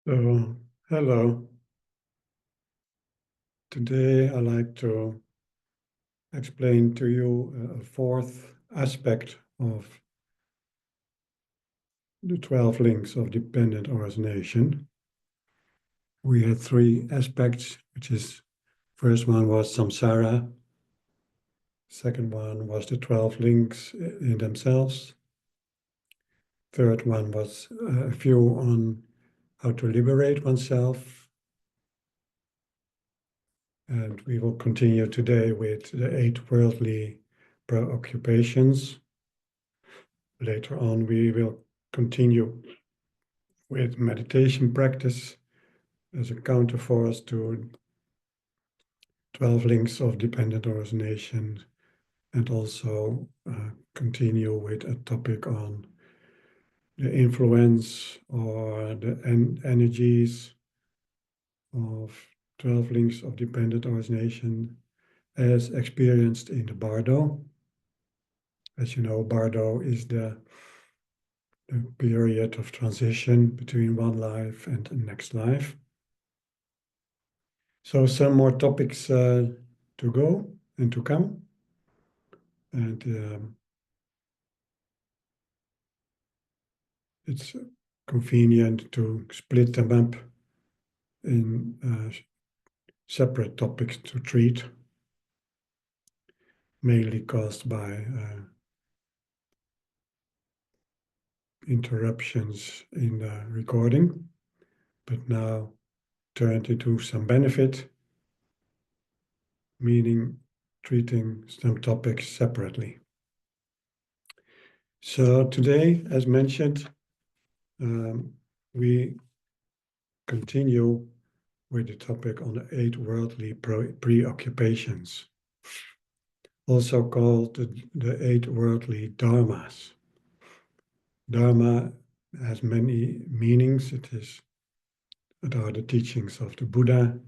Hello. Today I'd like to explain to you a fourth aspect of the 12 links of dependent origination. We had three aspects, which is first one was samsara, second one was the 12 links in themselves, third one was a view on how to liberate oneself, and we will continue today with the 8 worldly preoccupations. Later on, we will continue with meditation practice as a counterforce to 12 links of dependent origination, and also continue with a topic on the influence or the energies of 12 links of dependent origination as experienced in the bardo. As you know, bardo is the period of transition between one life and the next life. So some more topics to go and to come. And it's convenient to split them up in separate topics to treat, mainly caused by interruptions in the recording, but now turned into some benefit, meaning treating some topics separately. So today, as mentioned, we continue with the topic on the 8 worldly preoccupations, also called the 8 worldly dharmas. Dharma has many meanings. It are the teachings of the Buddha.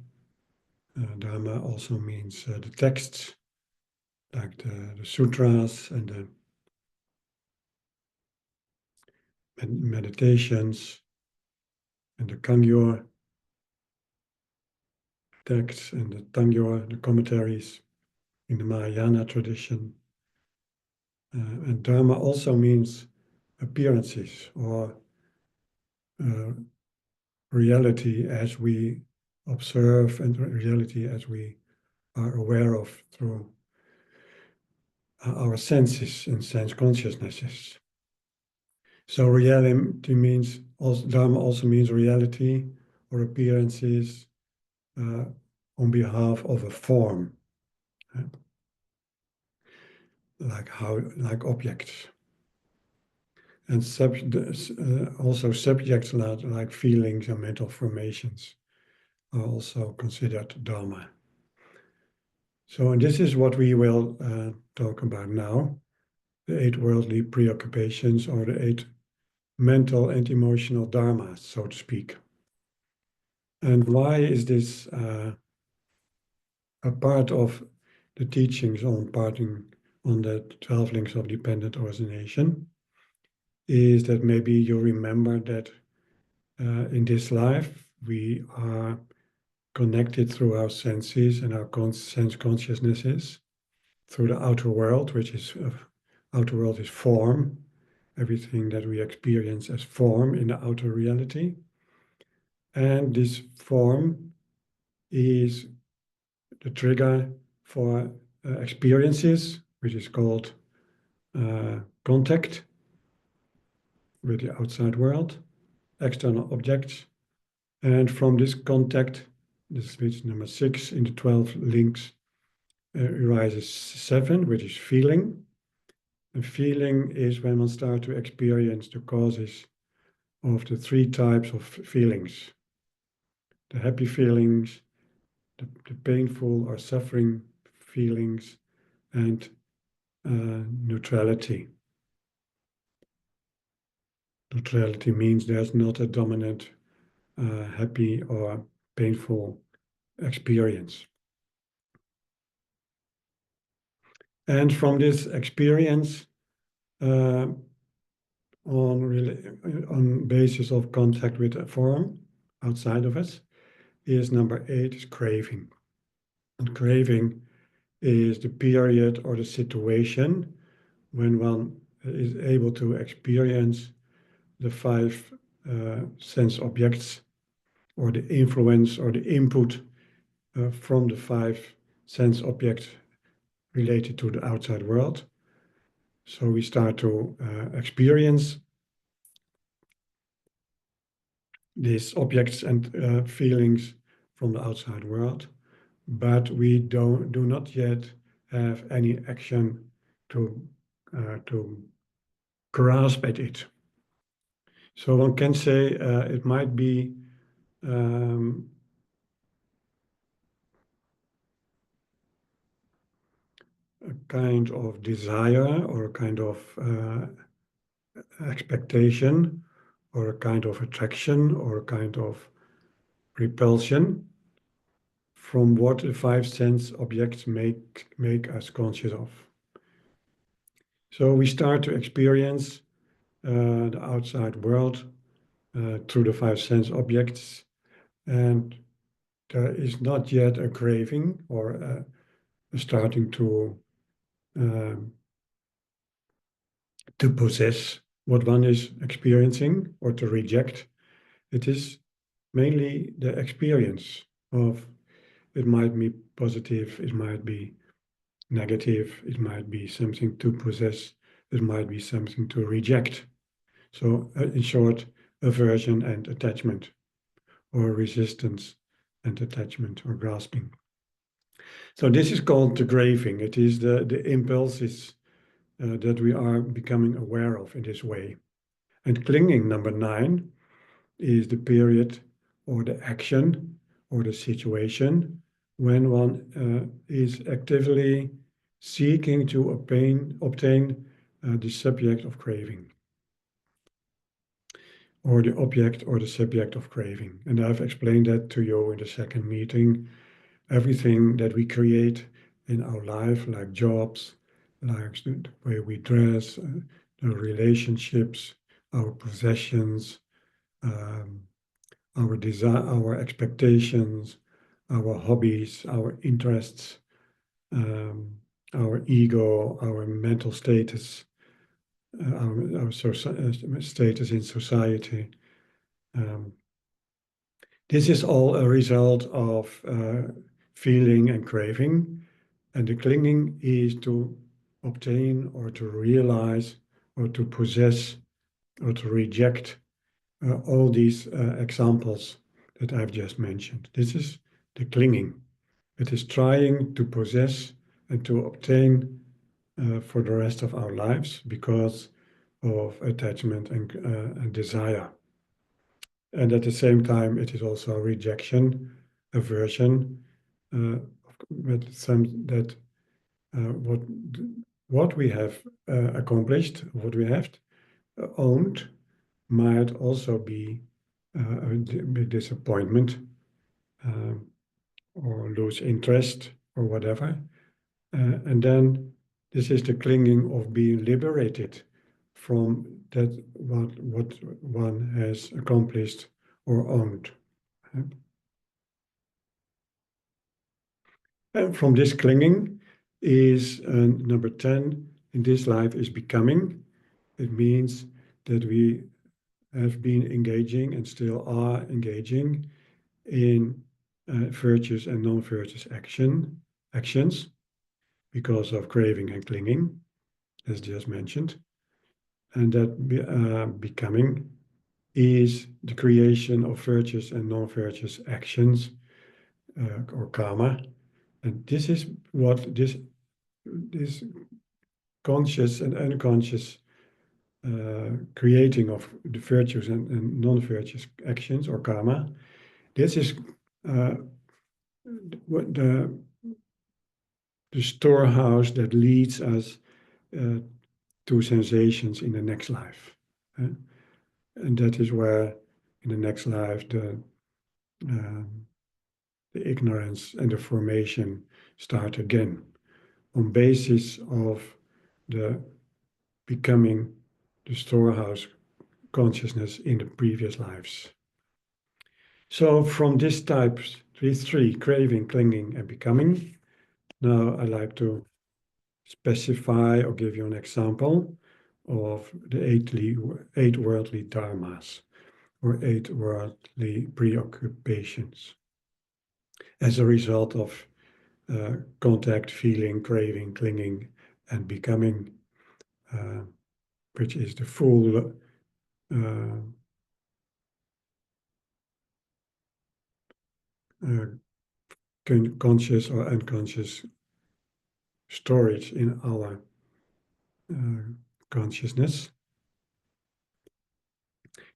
Dharma also means the texts, like the sutras and the meditations and the Kangyur texts and the Tangyur, the commentaries in the Mahayana tradition. And Dharma also means appearances or reality as we observe and reality as we are aware of through our senses and sense consciousnesses. So reality means, also, Dharma also means reality or appearances on behalf of a form, like objects. And also subjects like feelings and mental formations are also considered Dharma. So, and this is what we will talk about now, the 8 worldly preoccupations, or the 8 mental and emotional dharmas, so to speak. And why is this a part of the teachings on the 12 links of dependent origination? Is that maybe you remember that in this life we are connected through our senses and our sense consciousnesses through the outer world, which is outer world is form, everything that we experience as form in the outer reality. And this form is the trigger for experiences, which is called contact with the outside world, external objects. And from this contact, this is number 6 in the 12 links, arises 7, which is feeling. And feeling is when one starts to experience the causes of the 3 types of feelings: the happy feelings, the painful or suffering feelings, and neutrality. Neutrality means there's not a dominant happy or painful experience. And from this experience, on basis of contact with a form, outside of us, is number 8, is craving. And craving is the period or the situation when one is able to experience the 5 sense objects, or the influence or the input from the 5 sense objects related to the outside world. So we start to experience these objects and feelings from the outside world, but we do not yet have any action to grasp at it. So one can say it might be a kind of desire, or a kind of expectation, or a kind of attraction, or a kind of repulsion from what the 5 sense objects make us conscious of. So we start to experience the outside world through the 5 sense objects, and there is not yet a craving or starting to possess what one is experiencing or to reject. It is mainly the experience of, it might be positive, it might be negative, it might be something to possess, it might be something to reject. So in short, aversion and attachment, or resistance and attachment, or grasping. So this is called the craving. It is the impulses that we are becoming aware of in this way. And clinging, number 9, is the period or the action or the situation when one is actively seeking to obtain the subject of craving, or the object or the subject of craving. And I've explained that to you in the second meeting. Everything that we create in our life, like jobs, like the way we dress, the relationships, our possessions, our desire, our expectations, our hobbies, our interests, our ego, our mental status, our status in society. This is all a result of feeling and craving, and the clinging is to obtain or to realize or to possess or to reject all these examples that I've just mentioned. This is the clinging. It is trying to possess and to obtain for the rest of our lives because of attachment and desire. And at the same time, it is also rejection, aversion, with some that what we have accomplished, what we have owned, might also be a disappointment, or lose interest, or whatever. And then this is the clinging of being liberated from that what one has accomplished or owned. And from this clinging is number 10 in this life is becoming. It means that we have been engaging and still are engaging in virtuous and non-virtuous actions because of craving and clinging, as just mentioned. And that becoming is the creation of virtuous and non-virtuous actions, or karma. And this is what this conscious and unconscious creating of the virtuous and non-virtuous actions, or karma. This is what the storehouse that leads us to sensations in the next life. And that is where in the next life the ignorance and the formation start again on basis of the becoming the storehouse consciousness in the previous lives. So from this type, these three, craving, clinging, and becoming, now I'd like to specify or give you an example of the eight worldly dharmas, or eight worldly preoccupations, as a result of contact, feeling, craving, clinging, and becoming, which is the full conscious or unconscious storage in our consciousness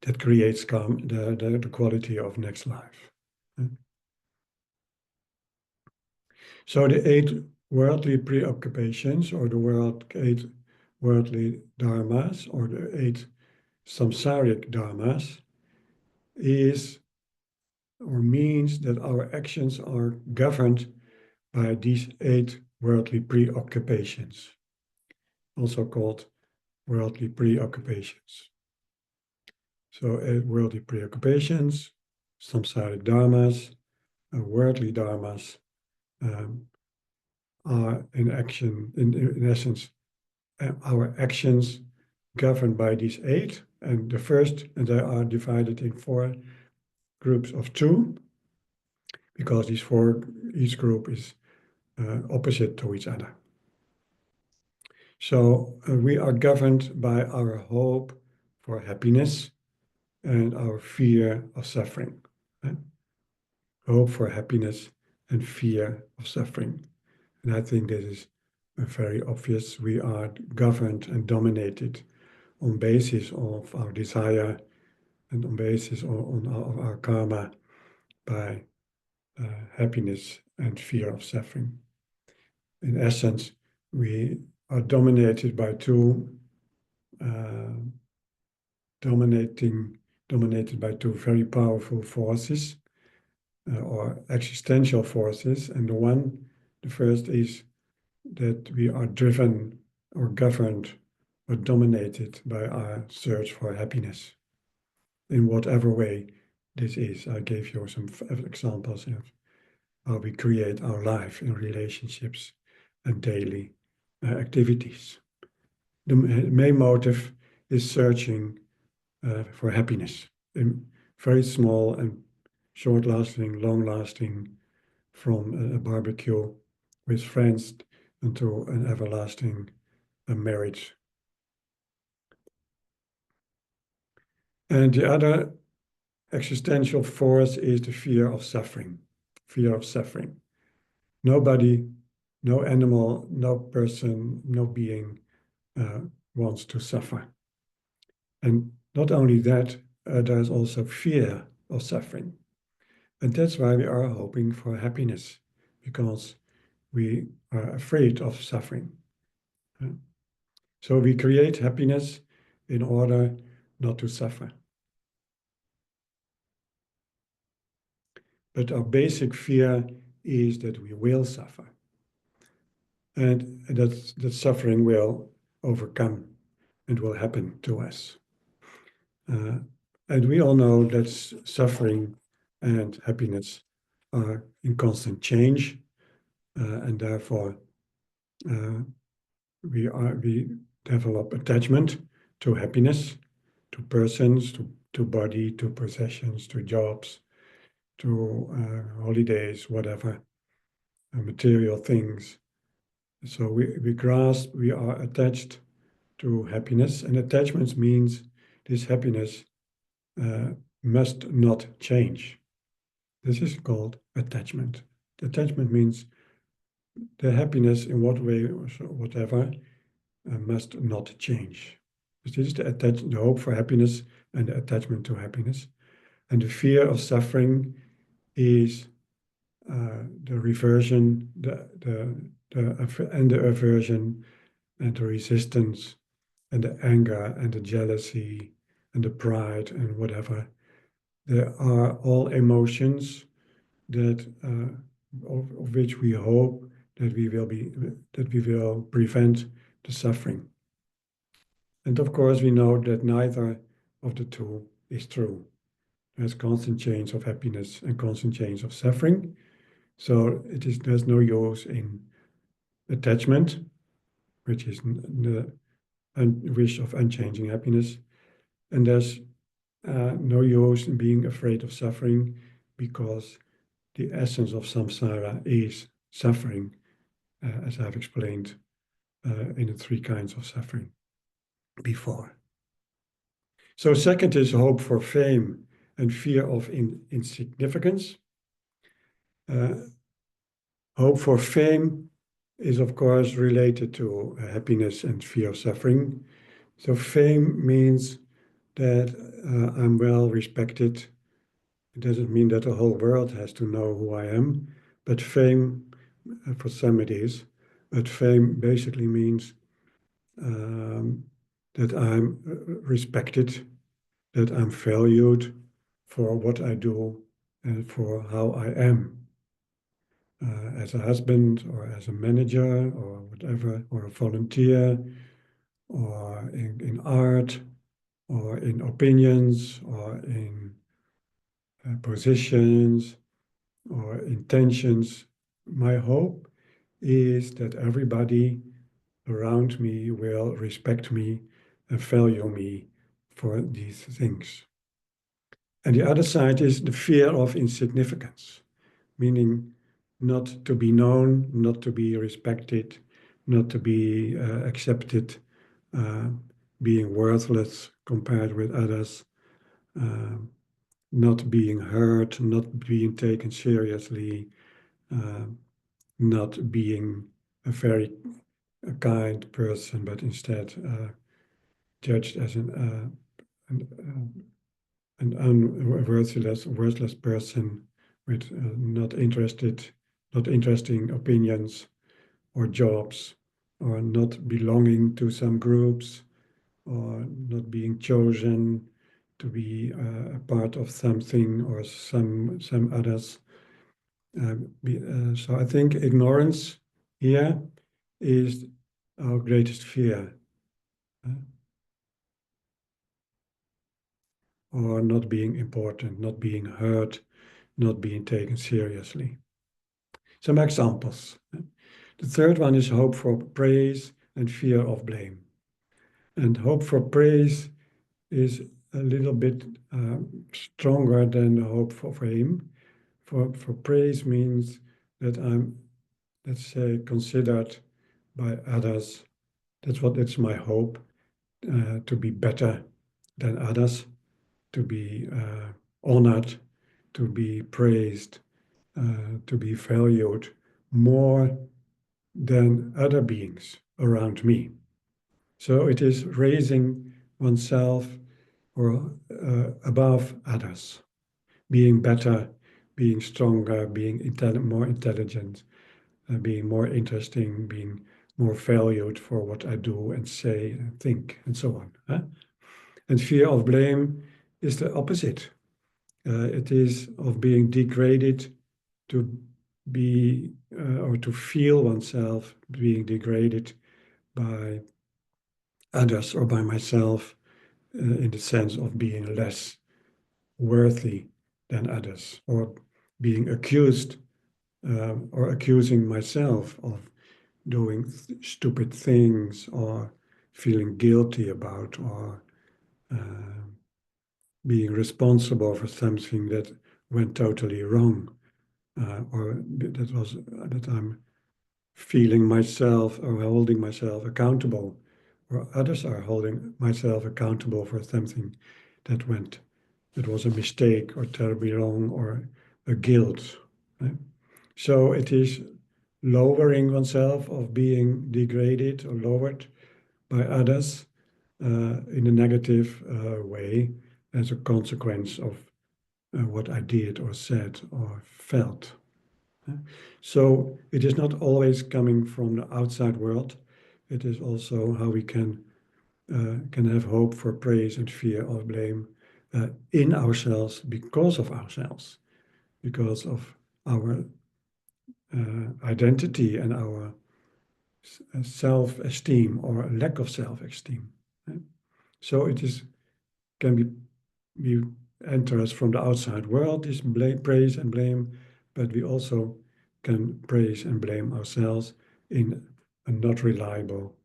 that creates the quality of next life. So the eight worldly preoccupations, or the eight worldly dharmas, or the eight samsaric dharmas, is or means that our actions are governed by these eight worldly preoccupations, also called worldly preoccupations. So eight worldly preoccupations, samsaric dharmas, worldly dharmas, are in action, in essence, our actions governed by these eight. And the first, and they are divided in four groups of two, because each group is opposite to each other. So we are governed by our hope for happiness and our fear of suffering. Hope for happiness and fear of suffering. And I think this is very obvious. We are governed and dominated on basis of our desire and on basis of our karma by happiness and fear of suffering. In essence, we are dominated by two dominated by two very powerful forces or existential forces. And the first is that we are driven or governed or dominated by our search for happiness in whatever way this is. I gave you some examples of how we create our life in relationships and daily activities. The main motive is searching for happiness, in very small and short-lasting, long-lasting, from a barbecue with friends into an everlasting marriage. And the other existential force is the fear of suffering. Fear of suffering. Nobody, no animal, no person, no being wants to suffer. And not only that, there's also fear of suffering. And that's why we are hoping for happiness, because we are afraid of suffering. So we create happiness in order not to suffer. But our basic fear is that we will suffer. And that suffering will overcome and will happen to us. And we all know that suffering and happiness are in constant change, and therefore we develop attachment to happiness, to persons, to body, to possessions, to jobs, to holidays, whatever, material things. So we are attached to happiness, and attachment means this happiness must not change. This is called attachment. Attachment means the happiness in what way or whatever must not change. This is the hope for happiness and the attachment to happiness. And the fear of suffering is the reversion, and the aversion, and the resistance, and the anger, and the jealousy, and the pride, and whatever. There are all emotions that of which we hope that we will prevent the suffering. And of course, we know that neither of the two is true. There's constant change of happiness and constant change of suffering. So there's no use in attachment, which is the wish of unchanging happiness. And there's no use in being afraid of suffering, because the essence of samsara is suffering, as I've explained in the 3 kinds of suffering before. So second is hope for fame and fear of insignificance. Hope for fame is, of course, related to happiness and fear of suffering. So fame means that I'm well respected. It doesn't mean that the whole world has to know who I am, but fame, for some it is, but fame basically means that I'm respected, that I'm valued for what I do and for how I am. As a husband or as a manager or whatever, or a volunteer, or in art, or in opinions, or in positions, or intentions. My hope is that everybody around me will respect me and value me for these things. And the other side is the fear of insignificance, meaning not to be known, not to be respected, not to be accepted, being worthless compared with others, not being heard, not being taken seriously, not being a very kind person, but instead judged as an worthless person with not interesting opinions or jobs, or not belonging to some groups, or not being chosen to be a part of something or some others. So I think ignorance here is our greatest fear. Or not being important, not being heard, not being taken seriously. Some examples. The third one is hope for praise and fear of blame. And hope for praise is a little bit stronger than the hope for fame. For praise means that I'm, let's say, considered by others. That's my hope, to be better than others, to be honored, to be praised, to be valued more than other beings around me. So it is raising oneself or above others, being better, being stronger, being more intelligent, being more interesting, being more valued for what I do and say and think, and so on. Huh? And fear of blame is the opposite. It is of being degraded, to be or to feel oneself being degraded by others or by myself, in the sense of being less worthy than others, or being accused or accusing myself of doing stupid things, or feeling guilty about, or being responsible for something that went totally wrong, or that I'm feeling myself or holding myself accountable, or others are holding myself accountable for something that was a mistake or terribly wrong, or a guilt. Right? So it is lowering oneself, of being degraded or lowered by others in a negative way, as a consequence of what I did or said or felt. So it is not always coming from the outside world. It is also how we can have hope for praise and fear of blame in ourselves, because of ourselves, because of our identity and our self-esteem or lack of self-esteem. Right? So it can be enters from the outside world, this praise and blame, but we also can praise and blame ourselves in a not reliable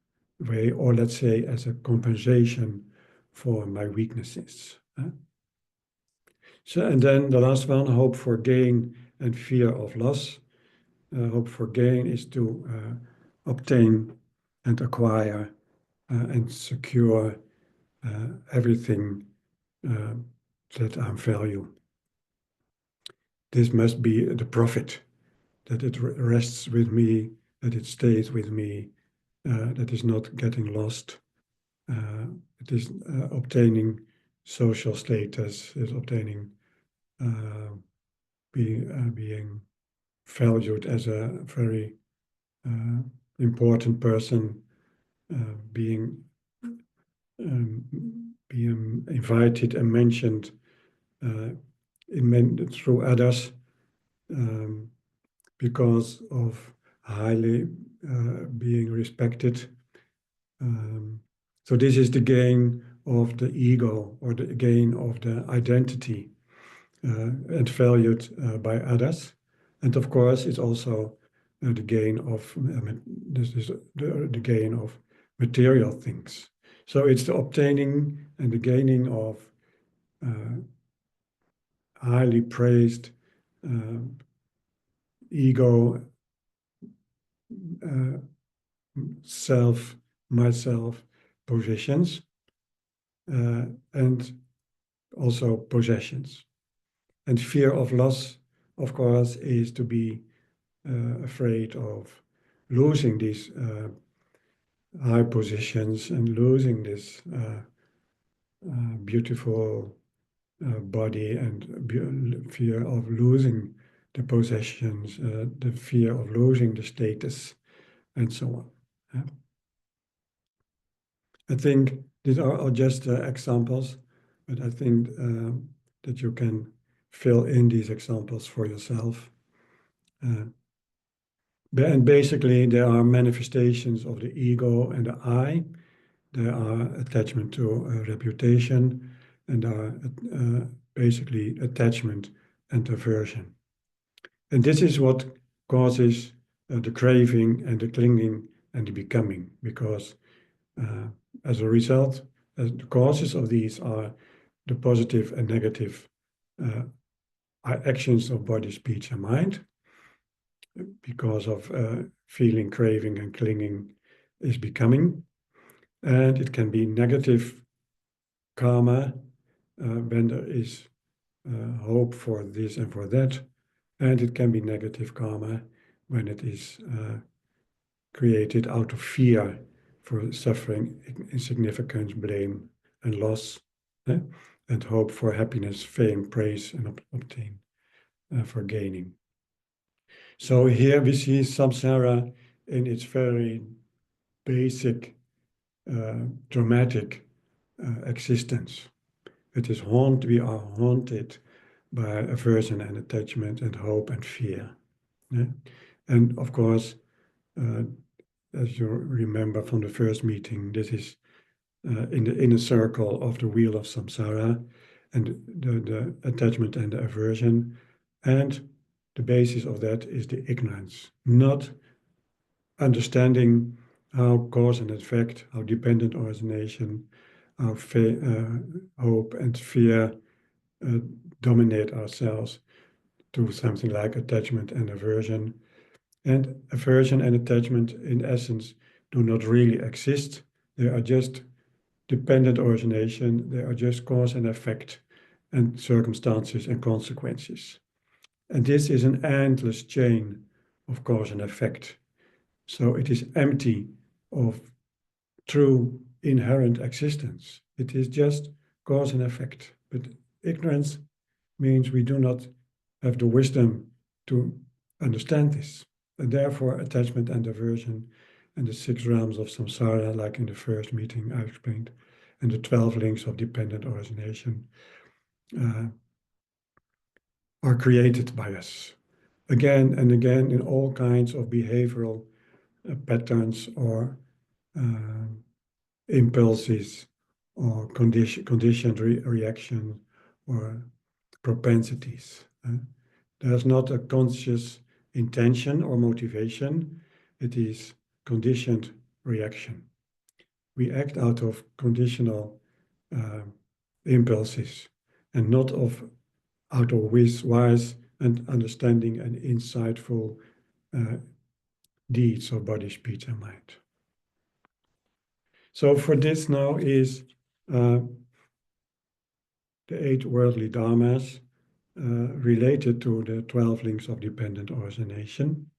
way, or let's say as a compensation for my weaknesses. So, and then the last one, hope for gain and fear of loss. Hope for gain is to obtain and acquire and secure everything that I value. This must be the profit, that it rests with me, that it stays with me, that is not getting lost. It is obtaining social status, is obtaining being valued as a very important person, being invited and mentioned through others because of highly being respected. So this is the gain of the ego, or the gain of the identity, and valued by others. And of course, it's also the gain of this is the gain of material things. So it's the obtaining and the gaining of highly praised ego, self, myself positions, and also possessions. And fear of loss, of course, is to be afraid of losing these high positions and losing this beautiful body, and fear of losing the possessions, the fear of losing the status, and so on. Yeah. I think these are just examples, but I think that you can fill in these examples for yourself. And basically, there are manifestations of the ego and the I. There are attachment to reputation, and there are basically attachment and aversion. And this is what causes the craving and the clinging and the becoming, because as a result, the causes of these are the positive and negative actions of body, speech, and mind. Because of feeling, craving, and clinging is becoming. And it can be negative karma when there is hope for this and for that. And it can be negative karma when it is created out of fear for suffering, insignificance, blame, and loss, and hope for happiness, fame, praise, and obtain for gaining. So here we see samsara in its very basic, dramatic existence. It is we are haunted by aversion and attachment and hope and fear. Yeah? And of course, as you remember from the first meeting, this is in the inner circle of the wheel of samsara, and the attachment and the aversion. And the basis of that is the ignorance, not understanding how cause and effect, how dependent origination, how hope and fear dominate ourselves to something like attachment and aversion. And aversion and attachment, in essence, do not really exist. They are just dependent origination. They are just cause and effect, and circumstances and consequences. And this is an endless chain of cause and effect. So it is empty of true inherent existence. It is just cause and effect. But ignorance means we do not have the wisdom to understand this. And therefore, attachment and aversion and the 6 realms of samsara, like in the first meeting I explained, and the 12 links of dependent origination are created by us again and again in all kinds of behavioral patterns or impulses or conditioned reaction or propensities. There's not a conscious intention or motivation. It is conditioned reaction. We act out of conditional impulses and not out of wise and understanding and insightful deeds of body, speech, and mind. So for this now is the 8 worldly dharmas related to the 12 links of dependent origination.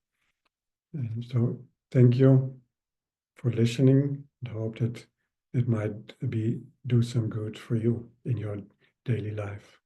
And so thank you for listening, and hope that it might do some good for you in your daily life.